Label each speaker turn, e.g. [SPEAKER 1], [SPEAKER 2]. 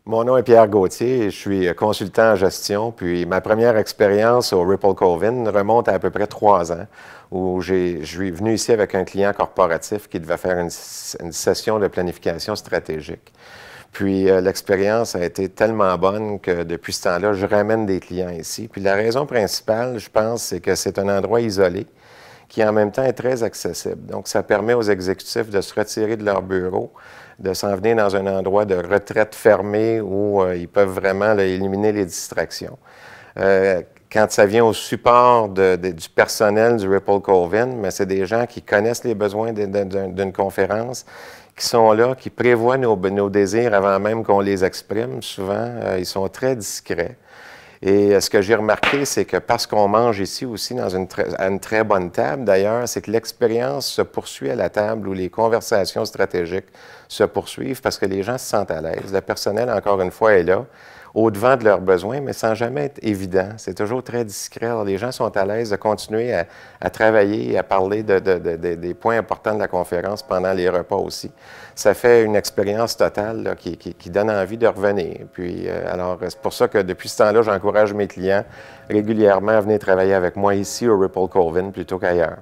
[SPEAKER 1] Mon nom est Pierre Gauthier et je suis consultant en gestion. Puis ma première expérience au Ripple Colvin remonte à peu près 3 ans, où je suis venu ici avec un client corporatif qui devait faire une session de planification stratégique. Puis l'expérience a été tellement bonne que depuis ce temps-là, je ramène des clients ici. Puis la raison principale, je pense, c'est que c'est un endroit isolé qui en même temps est très accessible. Donc, ça permet aux exécutifs de se retirer de leur bureau, de s'en venir dans un endroit de retraite fermé où ils peuvent vraiment là, éliminer les distractions. Quand ça vient au support du personnel du Ripple Colvin, mais c'est des gens qui connaissent les besoins d'une conférence, qui sont là, qui prévoient nos désirs avant même qu'on les exprime. Souvent, ils sont très discrets. Et ce que j'ai remarqué, c'est que parce qu'on mange ici aussi à une très bonne table, d'ailleurs, c'est que l'expérience se poursuit à la table où les conversations stratégiques se poursuivent parce que les gens se sentent à l'aise. Le personnel, encore une fois, est là, au-devant de leurs besoins, mais sans jamais être évident. C'est toujours très discret. Alors, les gens sont à l'aise de continuer à travailler et à parler des points importants de la conférence pendant les repas aussi. Ça fait une expérience totale là, qui donne envie de revenir. Puis, alors, c'est pour ça que depuis ce temps-là, j'encourage mes clients régulièrement à venir travailler avec moi ici au Ripple Colvin plutôt qu'ailleurs.